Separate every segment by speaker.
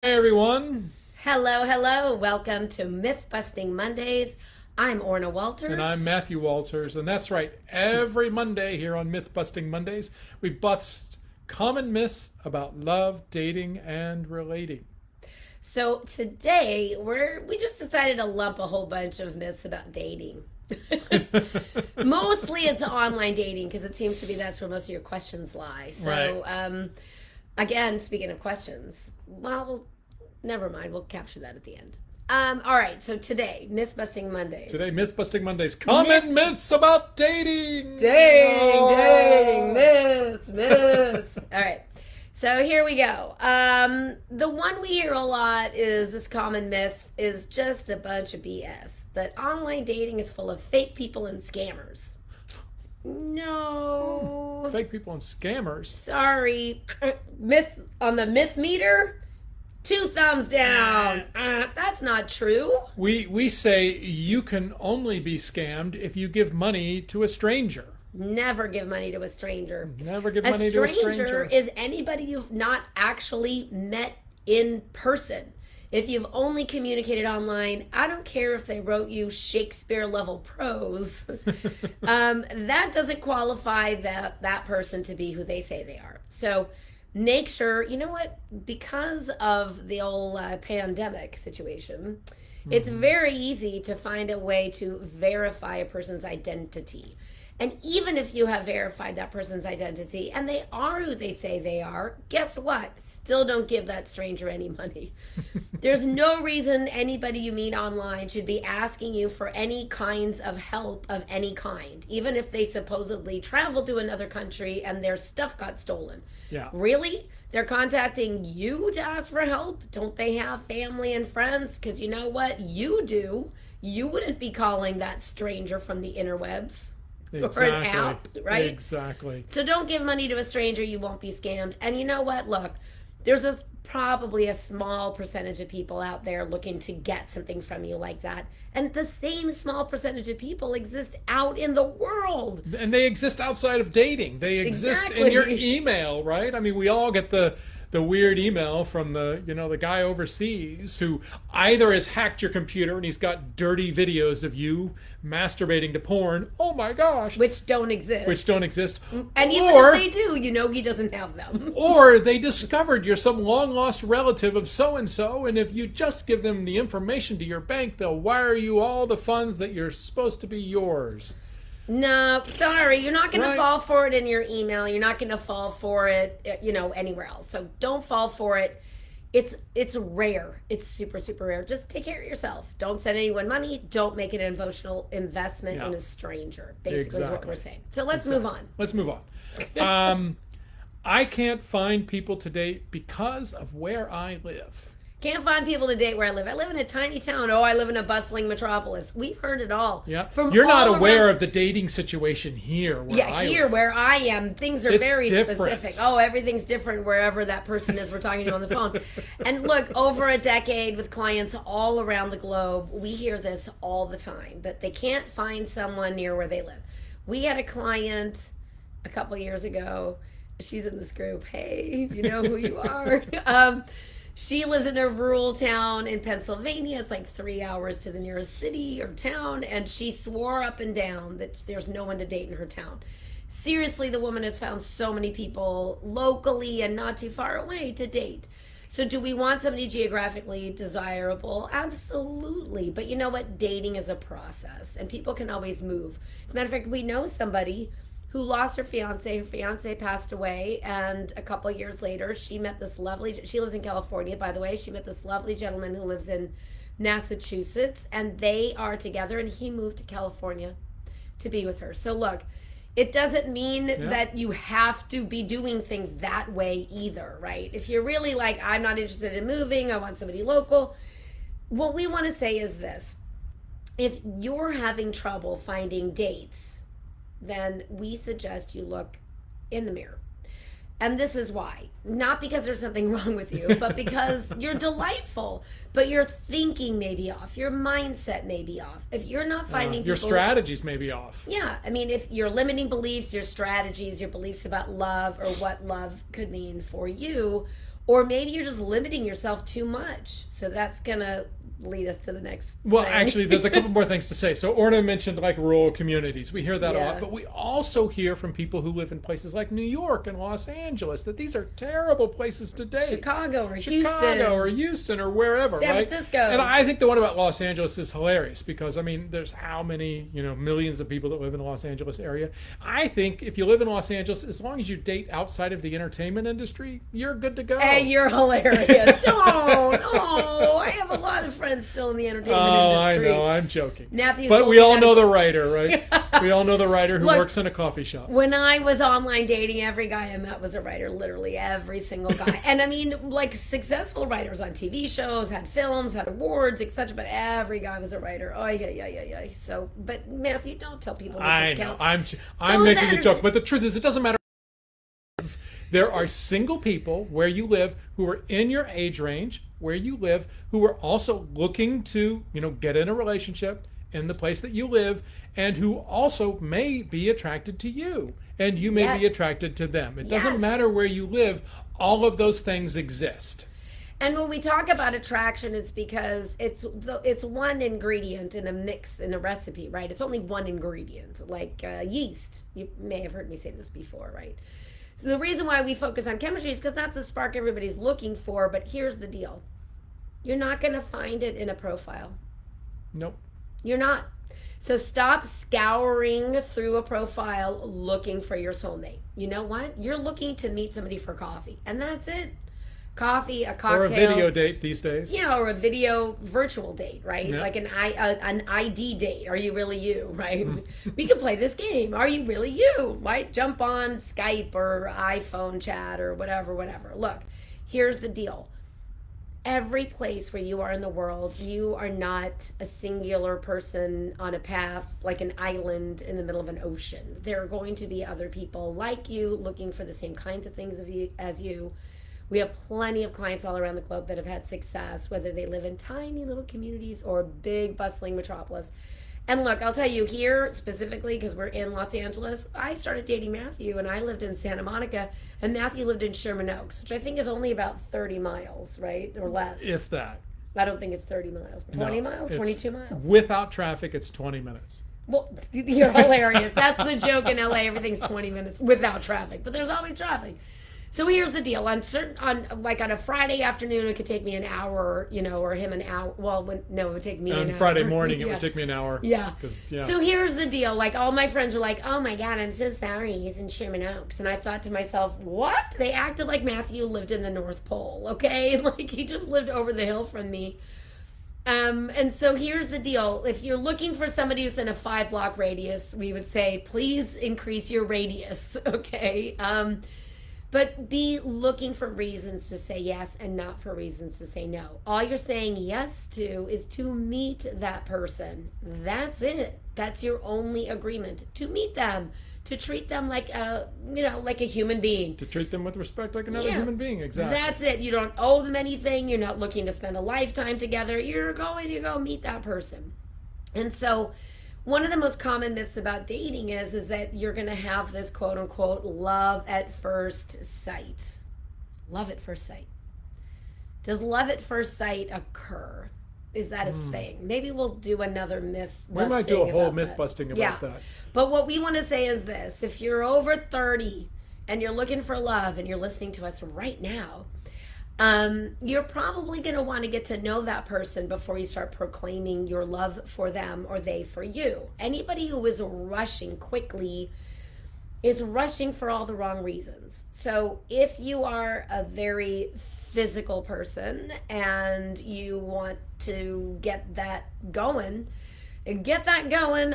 Speaker 1: Hey everyone,
Speaker 2: Hello, hello. Welcome to Myth Busting Mondays. I'm Orna Walters.
Speaker 1: and I'm Matthew Walters, and that's right. Every Monday here on Myth Busting Mondays, we bust common myths about love, dating, and relating.
Speaker 2: So today we just decided to lump a whole bunch of myths about dating. Mostly it's online dating because it seems to be that's where most of your questions lie. So again, speaking of questions, never mind. We'll capture that at the end. All right. So today, Myth Busting Mondays.
Speaker 1: Today, Myth Busting Mondays, common myths about dating.
Speaker 2: Dating, myths. All right. So here we go. The one we hear a lot is this common myth is just a bunch of BS. That online dating is full of fake people and scammers. No.
Speaker 1: Fake people and scammers.
Speaker 2: Sorry. Myth on the myth meter? 2 thumbs down. That's not true.
Speaker 1: We say you can only be scammed if you give money to a stranger.
Speaker 2: Never give money to a stranger.
Speaker 1: Never give money to a stranger.
Speaker 2: A stranger is anybody you've not actually met in person. If you've only communicated online, I don't care if they wrote you Shakespeare level prose. That doesn't qualify that person to be who they say they are. So make sure, you know what, because of the old pandemic situation, it's very easy to find a way to verify a person's identity. And even if you have verified that person's identity and they are who they say they are, guess what? Still don't give that stranger any money. There's no reason anybody you meet online should be asking you for any kinds of help of any kind, even if they supposedly traveled to another country and their stuff got stolen.
Speaker 1: Yeah.
Speaker 2: Really? They're contacting you to ask for help? Don't they have family and friends? Because you know what? You do. You wouldn't be calling that stranger from the interwebs.
Speaker 1: Exactly.
Speaker 2: Or an app, right?
Speaker 1: Exactly.
Speaker 2: So don't give money to a stranger. You won't be scammed. And you know what? Look, there's probably a small percentage of people out there looking to get something from you like that. And the same small percentage of people exist out in the world.
Speaker 1: And they exist outside of dating. They exist in your email, right? I mean, we all get the weird email from the guy overseas who either has hacked your computer and he's got dirty videos of you masturbating to porn. Oh my gosh.
Speaker 2: Which don't exist. And even if they do, he doesn't have them.
Speaker 1: Or they discovered you're some long-lost relative of so-and-so, and if you just give them the information to your bank, they'll wire you all the funds that you're supposed to be yours.
Speaker 2: No, sorry. You're not going
Speaker 1: Right.
Speaker 2: to fall for it in your email. You're not going to fall for it, anywhere else. So don't fall for it. It's rare. It's super, super rare. Just take care of yourself. Don't send anyone money. Don't make an emotional investment in a stranger, basically is what we're saying. So let's move on.
Speaker 1: Let's move on. I can't find people to date because of where I live.
Speaker 2: Can't find people to date where I live. I live in a tiny town. Oh, I live in a bustling metropolis. We've heard it all.
Speaker 1: Yeah.
Speaker 2: From
Speaker 1: You're not
Speaker 2: all
Speaker 1: aware
Speaker 2: around-
Speaker 1: of the dating situation here where I
Speaker 2: here
Speaker 1: live.
Speaker 2: where I am, things are
Speaker 1: It's
Speaker 2: very
Speaker 1: different.
Speaker 2: specific. Oh, everything's different wherever that person is we're talking to on the phone. And look, over a decade with clients all around the globe, we hear this all the time, that they can't find someone near where they live. We had a client a couple years ago. She's in this group. Hey, you know who you are. She lives in a rural town in Pennsylvania. It's like 3 hours to the nearest city or town. And she swore up and down that there's no one to date in her town. Seriously, the woman has found so many people locally and not too far away to date. So do we want somebody geographically desirable? Absolutely. But you know what? Dating is a process. And people can always move. As a matter of fact, we know somebody who lost her fiance. Her fiance passed away, and a couple of years later, she met this lovely, she lives in California, by the way. She met this lovely gentleman who lives in Massachusetts, and they are together, and he moved to California to be with her. So look, it doesn't mean that you have to be doing things that way either, right? If you're really like, I'm not interested in moving, I want somebody local, what we want to say is this. If you're having trouble finding dates, then we suggest you look in the mirror. And this is why. Not because there's something wrong with you, but because you're delightful, but your thinking may be off. Your mindset may be off. If you're not finding
Speaker 1: your
Speaker 2: people...
Speaker 1: strategies may be off.
Speaker 2: Yeah. I mean, if your limiting beliefs, your strategies, your beliefs about love or what love could mean for you, Or maybe you're just limiting yourself too much. So that's going to lead us to the next
Speaker 1: Well,
Speaker 2: thing.
Speaker 1: actually, there's a couple more things to say. So Orna mentioned like rural communities. We hear that a
Speaker 2: Yeah.
Speaker 1: lot, but we also hear from people who live in places like New York and Los Angeles that these are terrible places to date.
Speaker 2: Chicago or Houston.
Speaker 1: Or Houston or wherever,
Speaker 2: San
Speaker 1: right?
Speaker 2: Francisco.
Speaker 1: And I think the one about Los Angeles is hilarious because, I mean, there's how many, millions of people that live in the Los Angeles area. I think if you live in Los Angeles, as long as you date outside of the entertainment industry, you're good to go.
Speaker 2: Hey, you're hilarious. Don't. Oh, I have a lot of friends still in the entertainment industry.
Speaker 1: I know, I'm joking.
Speaker 2: Matthew's
Speaker 1: But we
Speaker 2: holding
Speaker 1: all
Speaker 2: out
Speaker 1: know
Speaker 2: a-
Speaker 1: the writer, right? We all know the writer who
Speaker 2: Look,
Speaker 1: works in a coffee shop.
Speaker 2: When I was online dating, every guy I met was a writer, literally every single guy. And I mean, like successful writers on TV shows, had films, had awards, etc. But every guy was a writer. Oh, yeah. So, but Matthew, don't tell people.
Speaker 1: I know. I'm
Speaker 2: Those
Speaker 1: making a
Speaker 2: attitudes-
Speaker 1: joke, but the truth is, it doesn't matter. There are single people where you live who are in your age range, where you live, who are also looking to, get in a relationship in the place that you live, and who also may be attracted to you, and you may be
Speaker 2: Yes.
Speaker 1: attracted to them. It
Speaker 2: Yes.
Speaker 1: doesn't matter where you live. All of those things exist.
Speaker 2: And when we talk about attraction, it's because it's one ingredient in a mix, in a recipe, right? It's only one ingredient, like yeast. You may have heard me say this before, right? So the reason why we focus on chemistry is because that's the spark everybody's looking for. But here's the deal: you're not going to find it in a profile.
Speaker 1: Nope.
Speaker 2: You're not. So stop scouring through a profile looking for your soulmate. You know what? You're looking to meet somebody for coffee, and that's it. Coffee, a cocktail,
Speaker 1: Or a video date these days.
Speaker 2: yeah, or a video virtual date, right?
Speaker 1: Yeah.
Speaker 2: Like an ID date. Are you really you, right? We can play this game. Are you really you, right? Jump on Skype or iPhone chat or whatever. Look, here's the deal. Every place where you are in the world, you are not a singular person on a path like an island in the middle of an ocean. There are going to be other people like you looking for the same kinds of things as you. We have plenty of clients all around the globe that have had success, whether they live in tiny little communities or big bustling metropolis. And look, I'll tell you here specifically, because we're in Los Angeles, I started dating Matthew and I lived in Santa Monica, and Matthew lived in Sherman Oaks, which I think is only about 30 miles, right? Or less.
Speaker 1: If that.
Speaker 2: I don't think it's 30 miles. 20
Speaker 1: No,
Speaker 2: miles?
Speaker 1: it's-
Speaker 2: 22 miles?
Speaker 1: Without traffic, it's 20 minutes.
Speaker 2: Well, you're hilarious. That's the joke in LA. Everything's 20 minutes without traffic, but there's always traffic. So here's the deal. On a Friday afternoon, it could take me an hour, or him an hour. Well, it would take me an
Speaker 1: On
Speaker 2: hour.
Speaker 1: Friday morning, it
Speaker 2: Yeah.
Speaker 1: would take me an hour.
Speaker 2: Yeah.
Speaker 1: 'Cause,
Speaker 2: So here's the deal. Like, all my friends were like, oh my God, I'm so sorry. He's in Sherman Oaks. And I thought to myself, what? They acted like Matthew lived in the North Pole, okay? Like, he just lived over the hill from me. And so here's the deal. If you're looking for somebody within a 5-block radius, we would say, please increase your radius, okay? But be looking for reasons to say yes and not for reasons to say no. All you're saying yes to is to meet that person. That's it. That's your only agreement. To meet them. To treat them like a human being.
Speaker 1: To treat them with respect like another
Speaker 2: Yeah.
Speaker 1: human being, exactly.
Speaker 2: That's it. You don't owe them anything. You're not looking to spend a lifetime together. You're going to go meet that person. And so one of the most common myths about dating is that you're going to have this quote unquote love at first sight. Love at first sight. Does love at first sight occur? Is that a thing? Maybe we'll do another myth busting.
Speaker 1: We might do a whole
Speaker 2: about
Speaker 1: myth
Speaker 2: that.
Speaker 1: busting
Speaker 2: Yeah.
Speaker 1: about that.
Speaker 2: But what we want to say is this: if you're over 30 and you're looking for love and you're listening to us right now, you're probably going to want to get to know that person before you start proclaiming your love for them or they for you. Anybody who is rushing quickly is rushing for all the wrong reasons. So if you are a very physical person and you want to get that going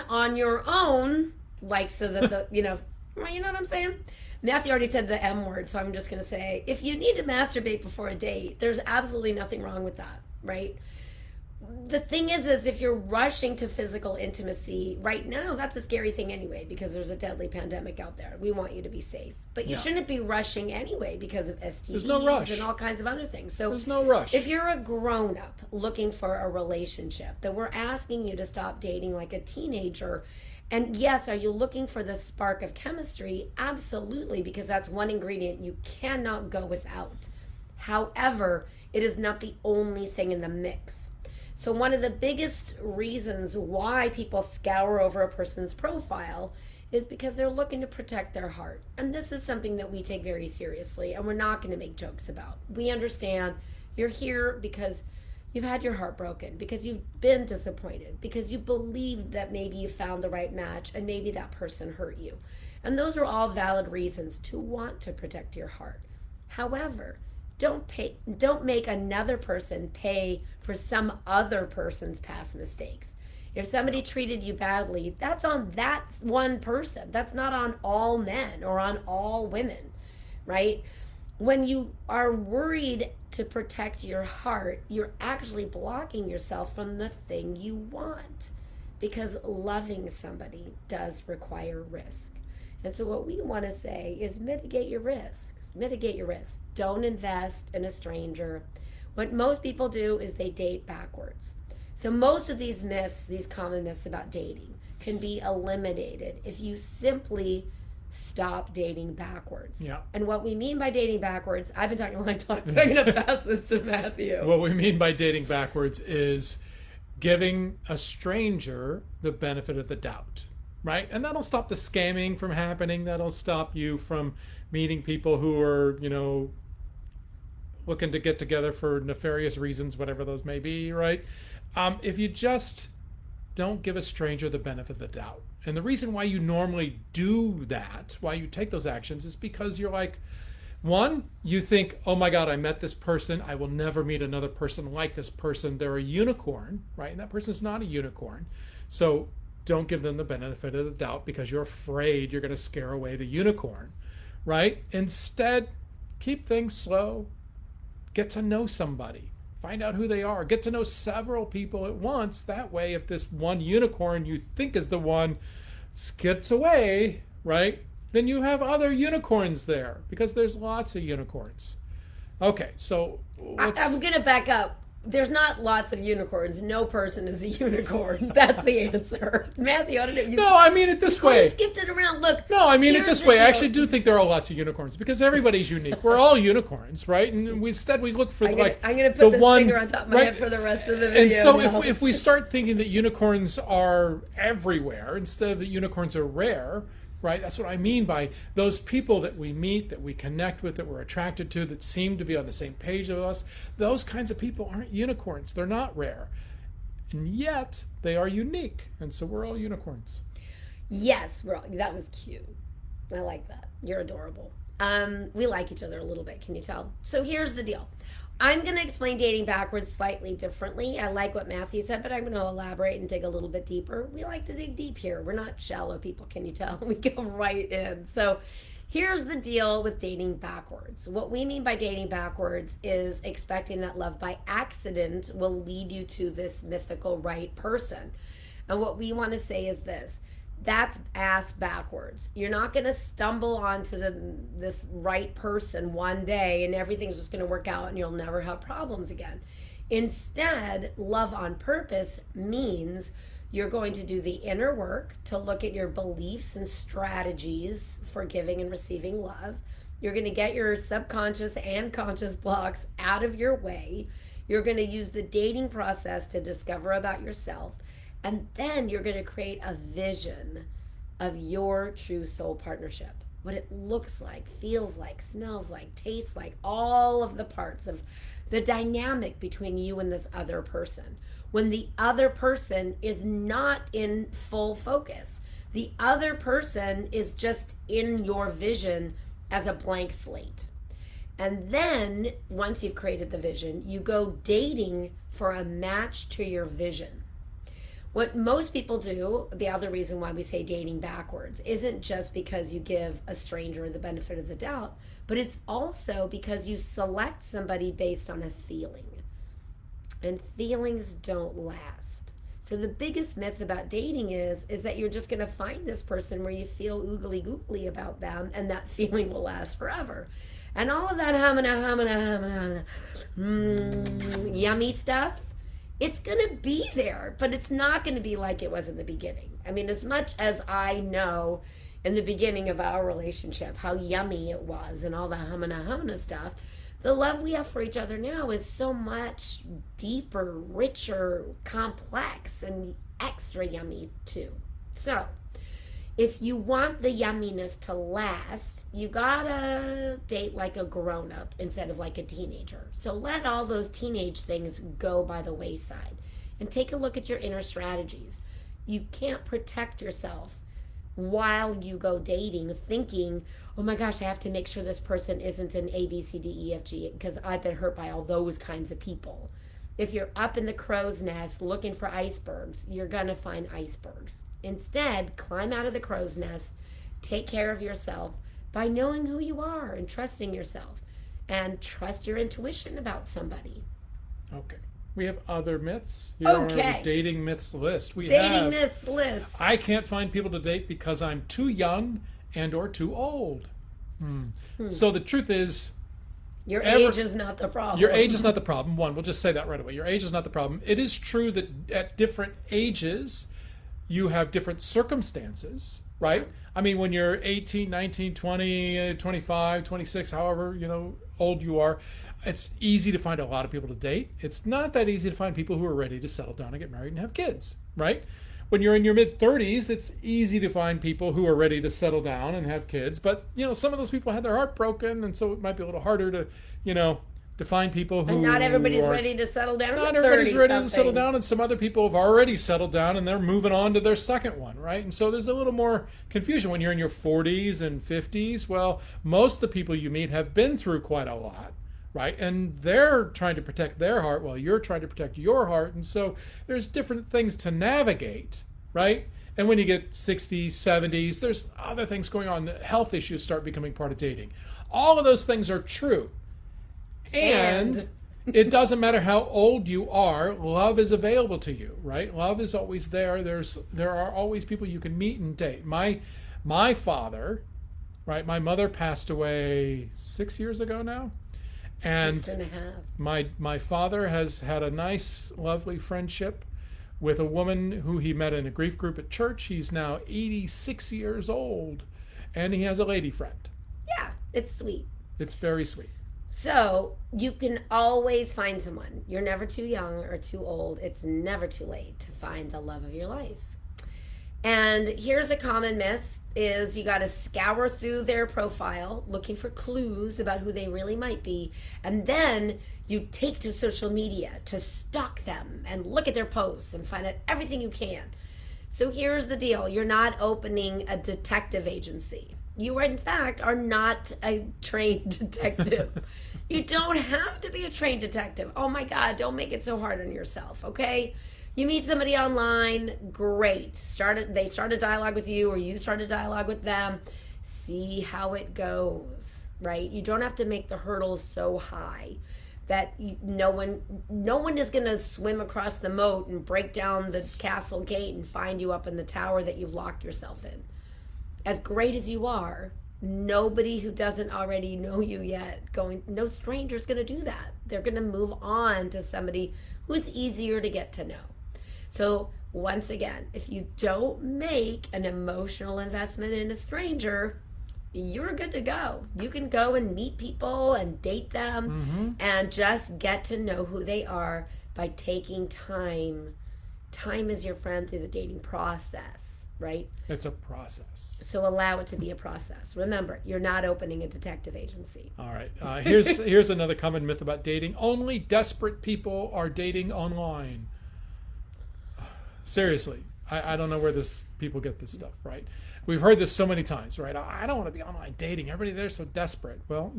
Speaker 2: on your own, like, so that the, you know what I'm saying? Matthew already said the M word, so I'm just going to say, if you need to masturbate before a date, there's absolutely nothing wrong with that, right? The thing is if you're rushing to physical intimacy right now, that's a scary thing anyway, because there's a deadly pandemic out there. We want you to be safe. But you
Speaker 1: Yeah.
Speaker 2: shouldn't be rushing anyway because of STDs
Speaker 1: There's no rush.
Speaker 2: and all kinds of other things. So
Speaker 1: There's no rush.
Speaker 2: if you're a grown-up looking for a relationship, then we're asking you to stop dating like a teenager. And yes, are you looking for the spark of chemistry? Absolutely, because that's one ingredient you cannot go without. However, it is not the only thing in the mix. So one of the biggest reasons why people scour over a person's profile is because they're looking to protect their heart. And this is something that we take very seriously, and we're not going to make jokes about. We understand you're here because you've had your heart broken, because you've been disappointed, because you believed that maybe you found the right match and maybe that person hurt you. And those are all valid reasons to want to protect your heart. However, don't make another person pay for some other person's past mistakes. If somebody treated you badly, that's on that one person. That's not on all men or on all women, right? When you are worried to protect your heart, you're actually blocking yourself from the thing you want, because loving somebody does require risk. And so what we want to say is mitigate your risks. Mitigate your risks. Don't invest in a stranger. What most people do is they date backwards. So most of these myths, these common myths about dating, can be eliminated if you simply stop dating backwards.
Speaker 1: Yeah.
Speaker 2: And what we mean by dating backwards, I've been talking a long time, so I'm going to pass this to Matthew.
Speaker 1: What we mean by dating backwards is giving a stranger the benefit of the doubt, right? And that'll stop the scamming from happening. That'll stop you from meeting people who are, looking to get together for nefarious reasons, whatever those may be, right? If you just don't give a stranger the benefit of the doubt. And the reason why you normally do that, why you take those actions, is because you're like, one, you think, oh my God, I met this person. I will never meet another person like this person. They're a unicorn, right? And that person's not a unicorn. So don't give them the benefit of the doubt because you're afraid you're going to scare away the unicorn, right? Instead, keep things slow. Get to know somebody. Find out who they are. Get to know several people at once. That way, if this one unicorn you think is the one skips away, right, then you have other unicorns there, because there's lots of unicorns. Okay, so
Speaker 2: I'm going to back up. There's not lots of unicorns. No person is a unicorn. That's the answer. Matthew, I don't know.
Speaker 1: No, I mean it this way.
Speaker 2: You skipped it around. Look.
Speaker 1: No, I mean it this way. I actually do think there are lots of unicorns, because everybody's unique. We're all unicorns, right? And we look for
Speaker 2: I'm going to put this finger on top of my head for the rest of the video.
Speaker 1: And so if we start thinking that unicorns are everywhere instead of that unicorns are rare, right? That's what I mean by those people that we meet, that we connect with, that we're attracted to, that seem to be on the same page with us. Those kinds of people aren't unicorns. They're not rare. And yet they are unique. And so we're all unicorns.
Speaker 2: Yes, that was cute. I like that. You're adorable. We like each other a little bit. Can you tell? So here's the deal. I'm going to explain dating backwards slightly differently. I like what Matthew said, but I'm going to elaborate and dig a little bit deeper. We like to dig deep here. We're not shallow people, can you tell? We go right in. So here's the deal with dating backwards. What we mean by dating backwards is expecting that love by accident will lead you to this mythical right person. And what we want to say is this. That's ass backwards. You're not going to stumble onto this right person one day and everything's just going to work out and you'll never have problems again. Instead, love on purpose means you're going to do the inner work to look at your beliefs and strategies for giving and receiving love. You're going to get your subconscious and conscious blocks out of your way. You're going to use the dating process to discover about yourself. And then you're going to create a vision of your true soul partnership. What it looks like, feels like, smells like, tastes like, all of the parts of the dynamic between you and this other person. When the other person is not in full focus. The other person is just in your vision as a blank slate. And then, once you've created the vision, you go dating for a match to your vision. What most people do, the other reason why we say dating backwards, isn't just because you give a stranger the benefit of the doubt, but it's also because you select somebody based on a feeling. And feelings don't last. So the biggest myth about dating is that you're just going to find this person where you feel oogly googly about them and that feeling will last forever. And all of that yummy stuff, it's going to be there, but it's not going to be like it was in the beginning. I mean, as much as I know in the beginning of our relationship how yummy it was and all the humana stuff, The love we have for each other now is so much deeper, richer, complex, and extra yummy too. So, if you want the yumminess to last, you gotta date like a grown up instead of like a teenager. So let all those teenage things go by the wayside and take a look at your inner strategies. You can't protect yourself while you go dating thinking, oh my gosh, I have to make sure this person isn't an A, B, C, D, E, F, G, because I've been hurt by all those kinds of people. If you're up in the crow's nest looking for icebergs, you're gonna find icebergs. Instead, climb out of the crow's nest, take care of yourself by knowing who you are and trusting yourself, and trust your intuition about somebody.
Speaker 1: Okay. We have other myths. Here on our dating myths list.
Speaker 2: Dating myths list.
Speaker 1: I can't find people to date because I'm too young and or too old. So the truth is,
Speaker 2: your age is not the problem.
Speaker 1: Your age is not the problem. One, we'll just say that right away. Your age is not the problem. It is true that at different ages, you have different circumstances, right? Yeah. I mean, when you're 18, 19, 20, 25, 26, however, old you are, it's easy to find a lot of people to date. It's not that easy to find people who are ready to settle down and get married and have kids, right? When you're in your mid-30s, it's easy to find people who are ready to settle down and have kids. But, some of those people had their heart broken, and so it might be a little harder to, to find people who...
Speaker 2: And not everybody's ready to settle down.
Speaker 1: Not everybody's ready to settle down, and some other people have already settled down, and they're moving on to their second one, right? And so there's a little more confusion when you're in your 40s and 50s. Well, most of the people you meet have been through quite a lot, right? And they're trying to protect their heart while you're trying to protect your heart. And so there's different things to navigate, right? And when you get 60s, 70s, there's other things going on. The health issues start becoming part of dating. All of those things are true. And it doesn't matter how old you are, love is available to you, right? Love is always there. There are always people you can meet and date. My father, right? My mother passed away 6 years ago now. And
Speaker 2: 6.5.
Speaker 1: My father has had a nice, lovely friendship with a woman who he met in a grief group at church. He's now 86 years old, and he has a lady friend.
Speaker 2: Yeah, it's sweet.
Speaker 1: It's very sweet.
Speaker 2: So you can always find someone. You're never too young or too old. It's never too late to find the love of your life. And here's a common myth is you got to scour through their profile looking for clues about who they really might be, and then you take to social media to stalk them and look at their posts and find out everything you can. So here's the deal. You're not opening a detective agency. You, in fact, are not a trained detective. You don't have to be a trained detective. Oh my God, don't make it so hard on yourself, okay? You meet somebody online, great. They start a dialogue with you, or you start a dialogue with them. See how it goes, right? You don't have to make the hurdles so high that no one is going to swim across the moat and break down the castle gate and find you up in the tower that you've locked yourself in. As great as you are, nobody who doesn't already know you yet, no stranger's going to do that. They're going to move on to somebody who's easier to get to know. So once again, if you don't make an emotional investment in a stranger, you're good to go. You can go and meet people and date them and just get to know who they are by taking time. Time is your friend through the dating process, right?
Speaker 1: It's a process.
Speaker 2: So allow it to be a process. Remember, you're not opening a detective agency.
Speaker 1: All right. Here's another common myth about dating. Only desperate people are dating online. Seriously, I don't know where people get this stuff, right? We've heard this so many times, right? I don't want to be online dating. Everybody there's so desperate. Well,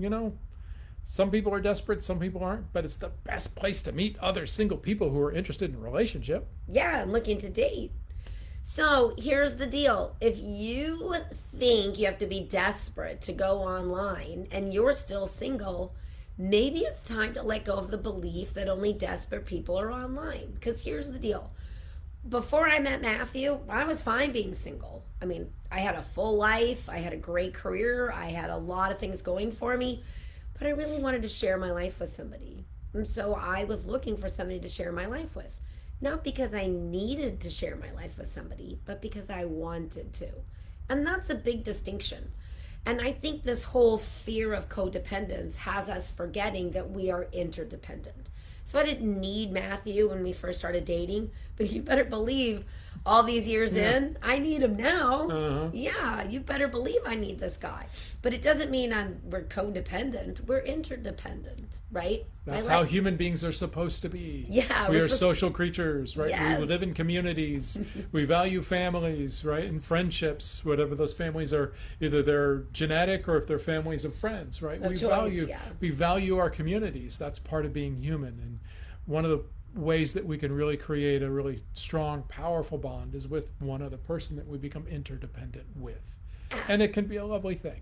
Speaker 1: some people are desperate, some people aren't, but it's the best place to meet other single people who are interested in a relationship.
Speaker 2: Yeah, and looking to date. So here's the deal. If you think you have to be desperate to go online and you're still single, maybe it's time to let go of the belief that only desperate people are online. Because here's the deal. Before I met Matthew, I was fine being single. I mean, I had a full life. I had a great career. I had a lot of things going for me. But I really wanted to share my life with somebody. And so I was looking for somebody to share my life with. Not because I needed to share my life with somebody, but because I wanted to. And that's a big distinction. And I think this whole fear of codependence has us forgetting that we are interdependent. So I didn't need Matthew when we first started dating, but you better believe all these years in, I need him now. Yeah, you better believe I need this guy. But it doesn't mean we're codependent. We're interdependent, right?
Speaker 1: That's how human beings are supposed to be.
Speaker 2: Yeah.
Speaker 1: We are social creatures, right?
Speaker 2: Yes.
Speaker 1: We live in communities. We value families, right? And friendships, whatever those families are, either they're genetic or if they're families of friends, right? We value our communities. That's part of being human. And one of the ways that we can really create a really strong, powerful bond is with one other person that we become interdependent with. And it can be a lovely thing.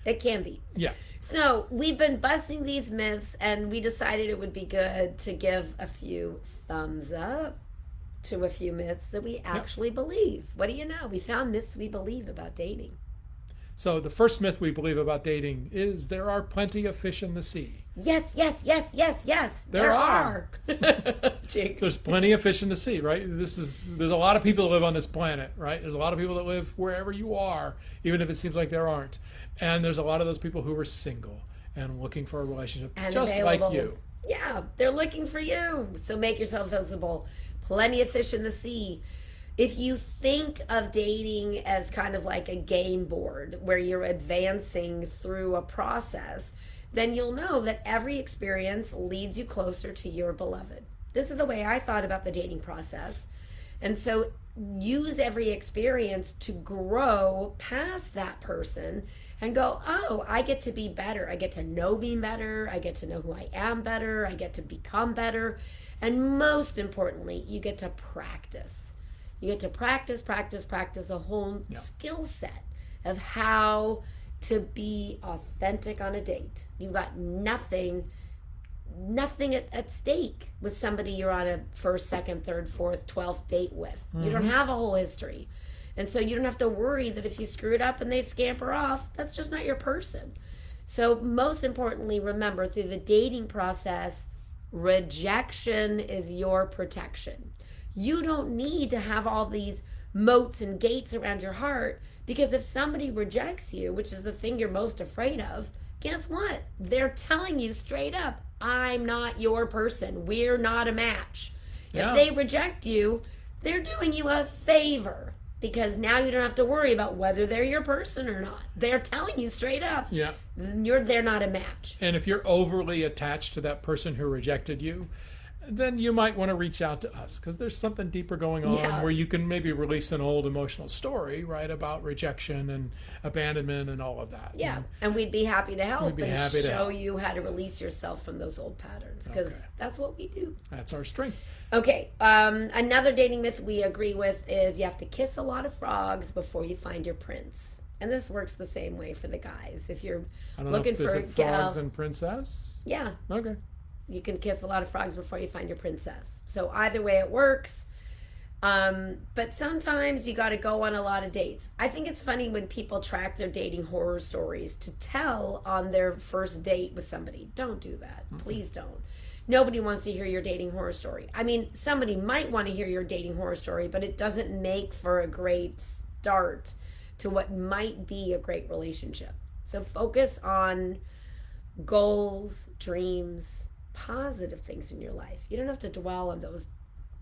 Speaker 2: It can be.
Speaker 1: Yeah.
Speaker 2: So we've been busting these myths, and we decided it would be good to give a few thumbs up to a few myths that we actually believe. What do you know? We found myths we believe about dating.
Speaker 1: So the first myth we believe about dating is there are plenty of fish in the sea.
Speaker 2: Yes. There are.
Speaker 1: There's plenty of fish in the sea, right? There's a lot of people that live on this planet, right? There's a lot of people that live wherever you are, even if it seems like there aren't. And there's a lot of those people who are single and looking for a relationship,
Speaker 2: and
Speaker 1: just
Speaker 2: available.
Speaker 1: like you.
Speaker 2: Yeah, they're looking for you. So make yourself visible. Plenty of fish in the sea. If you think of dating as kind of like a game board where you're advancing through a process, then you'll know that every experience leads you closer to your beloved. This is the way I thought about the dating process. And so use every experience to grow past that person and go, oh, I get to be better. I get to know me better. I get to know who I am better. I get to become better. And most importantly, you get to practice. You get to practice a whole skill set of how to be authentic on a date. You've got nothing at stake with somebody you're on a first, second, third, fourth, 12th date with. You don't have a whole history. And so you don't have to worry that if you screw it up and they scamper off, that's just not your person. So most importantly, remember, through the dating process, rejection is your protection. You don't need to have all these moats and gates around your heart, because if somebody rejects you, which is the thing you're most afraid of, guess what? They're telling you straight up, I'm not your person. We're not a match. If they reject you, they're doing you a favor, because now you don't have to worry about whether they're your person or not. They're telling you straight up, they're not a match.
Speaker 1: And if you're overly attached to that person who rejected you, then you might want to reach out to us, because there's something deeper going on where you can maybe release an old emotional story, right, about rejection and abandonment and all of that.
Speaker 2: Yeah, and we'd be happy to help show you how to release yourself from those old patterns, because that's what we do.
Speaker 1: That's our strength.
Speaker 2: Okay, another dating myth we agree with is you have to kiss a lot of frogs before you find your prince. And this works the same way for the guys. If you're looking for a gal,
Speaker 1: frogs and princess?
Speaker 2: Yeah.
Speaker 1: Okay.
Speaker 2: You can kiss a lot of frogs before you find your princess. So either way it works. But sometimes you got to go on a lot of dates. I think it's funny when people track their dating horror stories to tell on their first date with somebody. Don't do that. Please don't. Nobody wants to hear your dating horror story. I mean, somebody might want to hear your dating horror story, but it doesn't make for a great start to what might be a great relationship. So focus on goals, dreams, positive things in your life. You don't have to dwell on those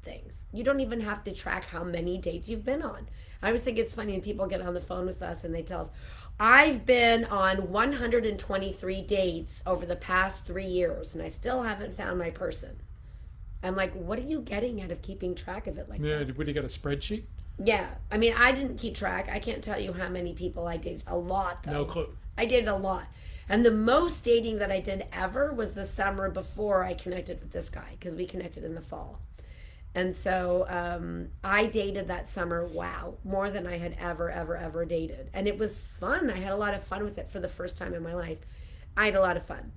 Speaker 2: things. You don't even have to track how many dates you've been on. I always think it's funny when people get on the phone with us and they tell us, I've been on 123 dates over the past 3 years and I still haven't found my person. I'm like, what are you getting out of keeping track of it like that?
Speaker 1: Yeah, would you get a spreadsheet?
Speaker 2: Yeah. I mean, I didn't keep track. I can't tell you how many people I dated. A lot, though.
Speaker 1: No clue.
Speaker 2: I did a lot. And the most dating that I did ever was the summer before I connected with this guy, because we connected in the fall. And so I dated that summer, more than I had ever dated. And it was fun. I had a lot of fun with it for the first time in my life. I had a lot of fun.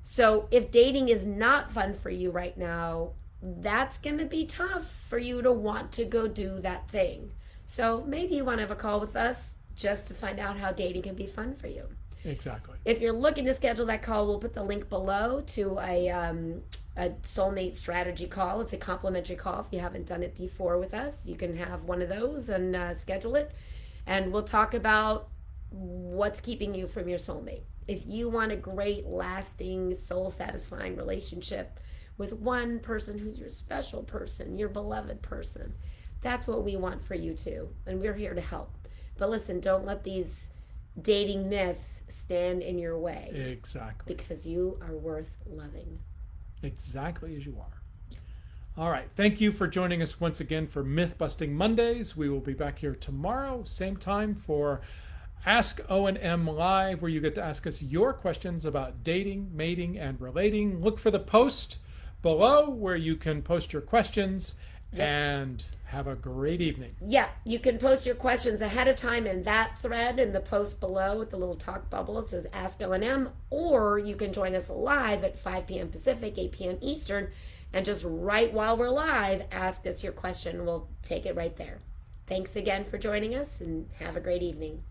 Speaker 2: So if dating is not fun for you right now, that's going to be tough for you to want to go do that thing. So maybe you want to have a call with us just to find out how dating can be fun for you.
Speaker 1: Exactly.
Speaker 2: If you're looking to schedule that call, we'll put the link below to a soulmate strategy call. It's a complimentary call. If you haven't done it before with us, you can have one of those and schedule it. And we'll talk about what's keeping you from your soulmate. If you want a great, lasting, soul-satisfying relationship with one person who's your special person, your beloved person, that's what we want for you too. And we're here to help. But listen, don't let these dating myths stand in your way.
Speaker 1: Exactly.
Speaker 2: Because you are worth loving.
Speaker 1: Exactly as you are. All right. Thank you for joining us once again for Myth Busting Mondays. We will be back here tomorrow, same time, for Ask O&M Live, where you get to ask us your questions about dating, mating, and relating. Look for the post below where you can post your questions. Yep. And have a great evening.
Speaker 2: Yeah, you can post your questions ahead of time in that thread in the post below with the little talk bubble. It says Ask O&M, or you can join us live at 5 p.m. Pacific, 8 p.m. Eastern, and just right while we're live, ask us your question. We'll take it right there. Thanks again for joining us, and have a great evening.